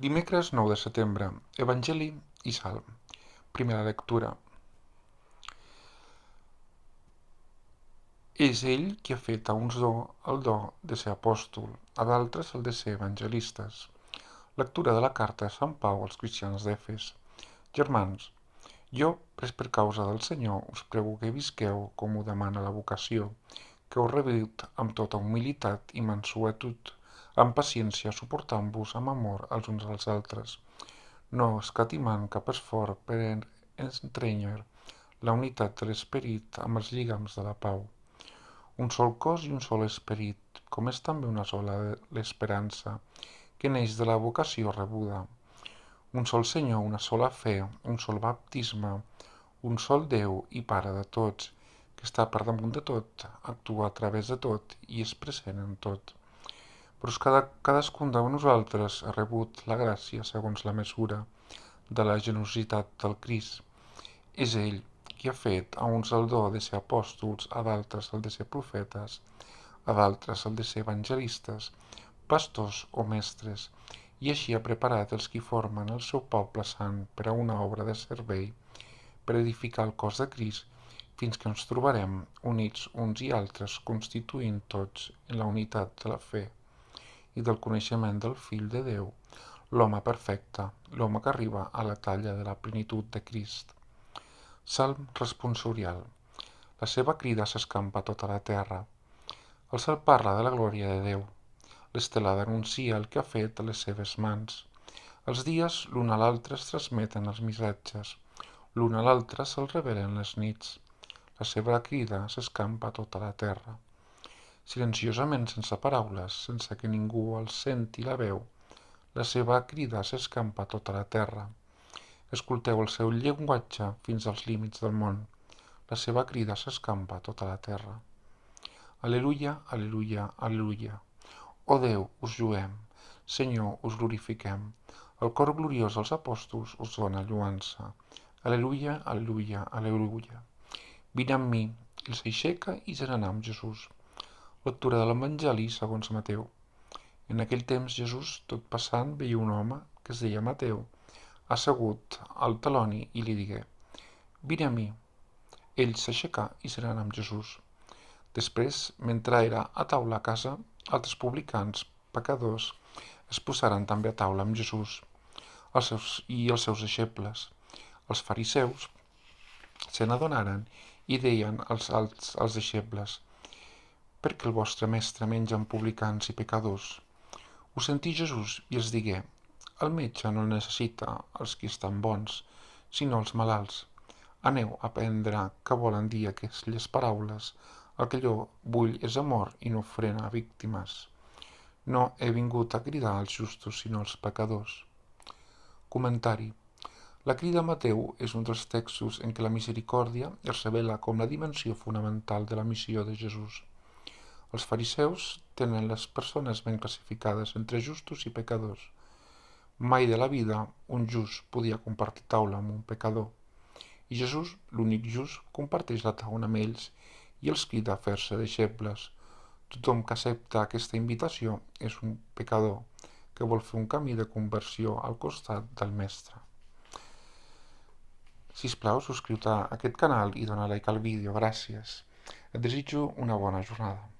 Dimecres 9 de setembre. Evangeli i Salm. Primera lectura. És ell qui ha fet a uns el do de ser apòstol, a d'altres el de ser evangelistes. Lectura de la carta de Sant Pau als cristians d'Efes. Germans, jo, pres per causa del Senyor, us prego que visqueu com ho demana la vocació, que heu rebut amb tota humilitat i mansuetud, amb paciència, suportant-vos amb amor els uns als altres, no escatimant cap esforç per entrènyer la unitat de l'esperit amb els lligams de la pau. Un sol cos i un sol esperit, com és també una sola l'esperança, que neix de la vocació rebuda. Un sol Senyor, una sola fe, un sol baptisme, un sol Déu i Pare de tots, que està per damunt de tot, actua a través de tot i és present en tot. Però cadascun de nosaltres ha rebut la gràcia segons la mesura de la generositat del Crist. És ell qui ha fet a uns el do de ser apòstols, a d'altres el de ser profetes, a d'altres el de ser evangelistes, pastors o mestres, i així ha preparat els qui formen el seu poble sant per a una obra de servei, per edificar el cos de Crist, fins que ens trobarem units uns i altres, constituint tots en la unitat de la fe i del coneixement del Fill de Déu, l'home perfecte, l'home que arriba a la talla de la plenitud de Crist. Salm responsorial. La seva crida s'escampa a tota la terra. El cel parla de la glòria de Déu. L'estelada anuncia el que ha fet a les seves mans. Els dies l'un a l'altre es transmeten els missatges. L'un a l'altre se'l revelen les nits. La seva crida s'escampa a tota la terra. Silenciosament, sense paraules, sense que ningú el senti la veu, la seva crida s'escampa a tota la terra. Escolteu el seu llenguatge fins als límits del món. La seva crida s'escampa a tota la terra. Aleluia, aleluia, aleluia. O Déu, us lluem. Senyor, us glorifiquem. El cor gloriós dels apòstols us dona lluança. Aleluia, aleluia, aleluia. Vine amb mi, ell s'aixeca i se n'anà amb Jesús. Lectura de l'Evangeli segons Mateu. En aquell temps Jesús, tot passant, veia un home, que es deia Mateu, assegut al teloni i li digué: «Vine a mi». Ell s'aixecà i se n'anà amb Jesús. Després, mentre era a taula a casa, altres publicans, pecadors, es posaren també a taula amb Jesús els seus deixebles. Els fariseus se n'adonaren i deien als deixebles: «Per què el vostre mestre menja amb publicans i pecadors?» Ho sentí Jesús i els digué: «El metge no necessita els qui estan bons, sinó els malalts. Aneu a prendre que volen dir aquelles paraules. El que jo vull és amor i no ofrena víctimes. No he vingut a cridar als justos, sinó als pecadors». Comentari. La crida a Mateu és un dels textos en què la misericòrdia es revela com la dimensió fonamental de la missió de Jesús. Els fariseus tenen les persones ben classificades entre justos i pecadors. Mai de la vida un just podia compartir taula amb un pecador. I Jesús, l'únic just, comparteix la taula amb ells i els crida a fer-se deixebles. Tothom que accepta aquesta invitació és un pecador que vol fer un camí de conversió al costat del Mestre. Sisplau, subscriu-te a aquest canal i dona like al vídeo. Gràcies. Et desitjo una bona jornada.